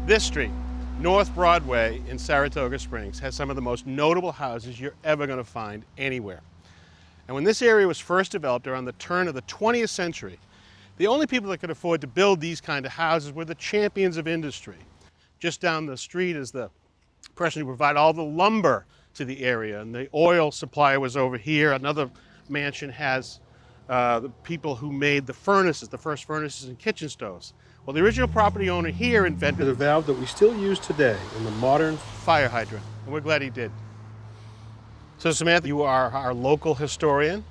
This street, North Broadway in Saratoga Springs, has some of the most notable houses you're ever going to find anywhere. And when this area was first developed around the turn of the 20th century, the only people that could afford to build these kind of houses were the champions of industry. Just down the street is the person who provided all the lumber to the area, and the oil supplier was over here. Another mansion has the people who made the furnaces, the first furnaces and kitchen stoves. Well, the original property owner here invented a valve that we still use today in the modern fire hydrant, and we're glad he did. So Samantha, you are our local historian.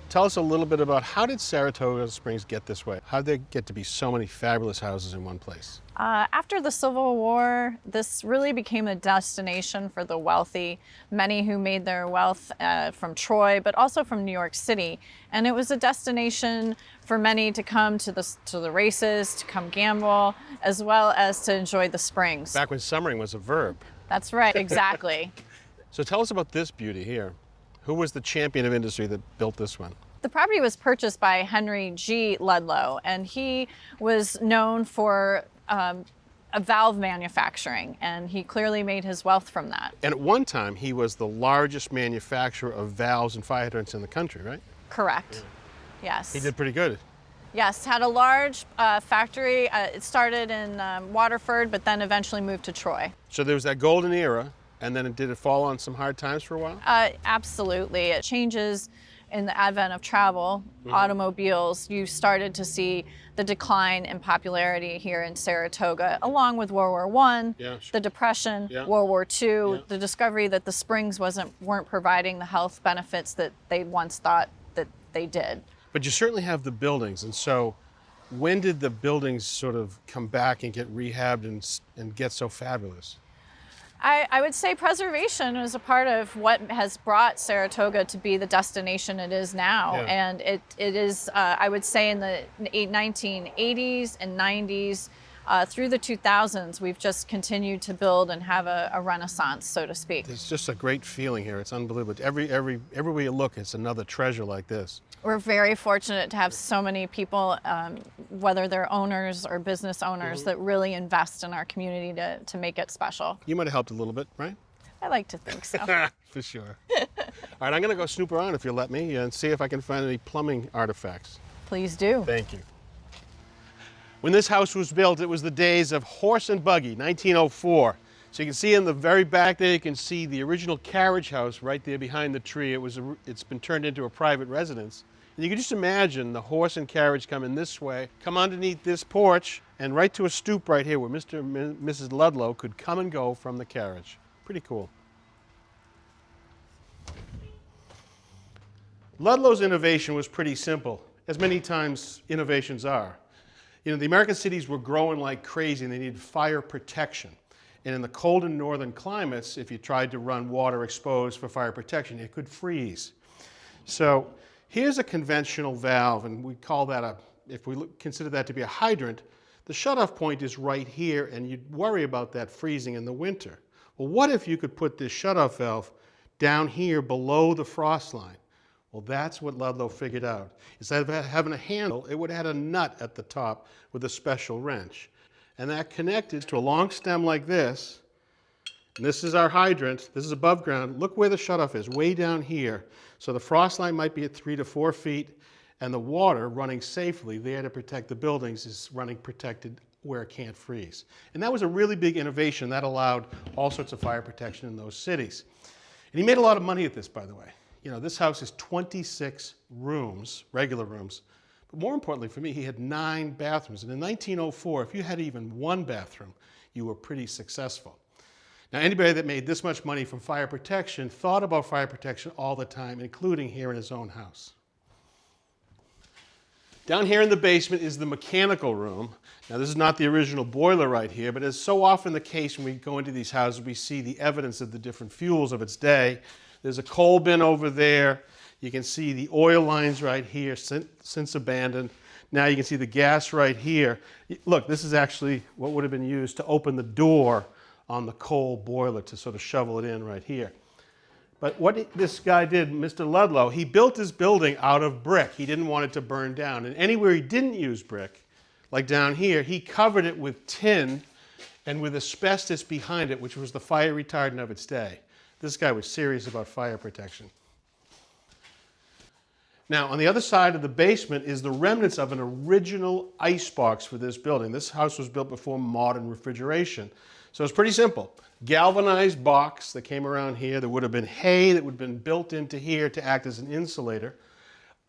Tell us a little bit about how did Saratoga Springs get this way? How did they get to be so many fabulous houses in one place? After the Civil War, this really became a destination for the wealthy, many who made their wealth from Troy, but also from New York City. And it was a destination for many to come to the races, to come gamble, as well as to enjoy the springs. Back when summering was a verb. That's right, exactly. So tell us about this beauty here. Who was the champion of industry that built this one? The property was purchased by Henry G. Ludlow, and he was known for a valve manufacturing, and he clearly made his wealth from that. And at one time, he was the largest manufacturer of valves and fire hydrants in the country, right? Correct. Yeah. Yes. He did pretty good. Yes, had a large factory. It started in Waterford, but then eventually moved to Troy. So there was that golden era, and then did it fall on some hard times for a while? Absolutely. It changes in the advent of travel, automobiles. You started to see the decline in popularity here in Saratoga, along with World War I, the Depression, World War II, the discovery that the springs weren't providing the health benefits that they once thought that they did. But you certainly have the buildings, and so when did the buildings sort of come back and get rehabbed and get so fabulous? I would say preservation is a part of what has brought Saratoga to be the destination it is now. Yeah. And it is, I would say, in the 1980s and 90s, through the 2000s, we've just continued to build and have a renaissance, so to speak. It's just a great feeling here. It's unbelievable. Everywhere you look, it's another treasure like this. We're very fortunate to have so many people, whether they're owners or business owners, that really invest in our community to make it special. You might have helped a little bit, right? I like to think so. For sure. All right, I'm going to go snoop around, if you'll let me, and see if I can find any plumbing artifacts. Please do. Thank you. When this house was built, it was the days of horse and buggy, 1904. So you can see in the very back there, you can see the original carriage house right there behind the tree. It's been turned into a private residence. And you can just imagine the horse and carriage coming this way, come underneath this porch, and right to a stoop right here where Mr. and Mrs. Ludlow could come and go from the carriage. Pretty cool. Ludlow's innovation was pretty simple, as many times innovations are. You know, the American cities were growing like crazy and they needed fire protection. And in the cold and northern climates, if you tried to run water exposed for fire protection, it could freeze. So here's a conventional valve, and we call that if we consider that to be a hydrant, the shutoff point is right here, and you'd worry about that freezing in the winter. Well, what if you could put this shutoff valve down here below the frost line? Well, that's what Ludlow figured out. Instead of having a handle, it would have had a nut at the top with a special wrench. And that connected to a long stem like this. And this is our hydrant. This is above ground. Look where the shutoff is, way down here. So the frost line might be at 3 to 4 feet, and the water running safely there to protect the buildings is running protected where it can't freeze. And that was a really big innovation that allowed all sorts of fire protection in those cities. And he made a lot of money at this, by the way. You know, this house is 26 rooms, regular rooms. But more importantly for me, he had 9 bathrooms. And in 1904, if you had even 1 bathroom, you were pretty successful. Now, anybody that made this much money from fire protection thought about fire protection all the time, including here in his own house. Down here in the basement is the mechanical room. Now, this is not the original boiler right here, but as so often the case when we go into these houses, we see the evidence of the different fuels of its day. There's a coal bin over there. You can see the oil lines right here, since abandoned. Now you can see the gas right here. Look, this is actually what would have been used to open the door on the coal boiler to sort of shovel it in right here. But what this guy did, Mr. Ludlow, he built his building out of brick. He didn't want it to burn down. And anywhere he didn't use brick, like down here, he covered it with tin and with asbestos behind it, which was the fire retardant of its day. This guy was serious about fire protection. Now, on the other side of the basement is the remnants of an original icebox for this building. This house was built before modern refrigeration. So it's pretty simple. Galvanized box that came around here. There would have been hay that would have been built into here to act as an insulator.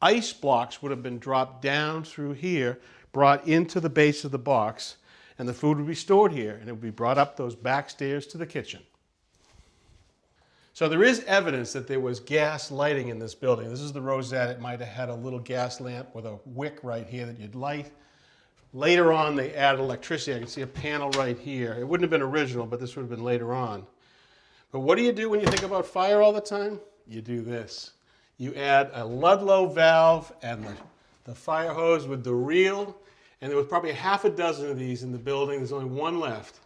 Ice blocks would have been dropped down through here, brought into the base of the box, and the food would be stored here, and it would be brought up those back stairs to the kitchen. So there is evidence that there was gas lighting in this building. This is the rosette. It might have had a little gas lamp with a wick right here that you'd light. Later on, they added electricity. I can see a panel right here. It wouldn't have been original, but this would have been later on. But what do you do when you think about fire all the time? You do this. You add a Ludlow valve and the fire hose with the reel, and there was probably half a dozen of these in the building. There's only one left.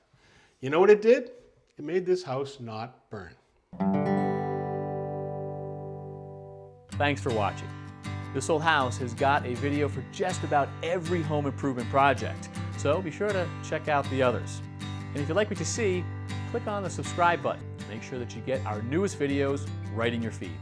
You know what it did? It made this house not burn. Thanks for watching. This Old House has got a video for just about every home improvement project, so be sure to check out the others. And if you like what you see, click on the subscribe button to make sure that you get our newest videos right in your feed.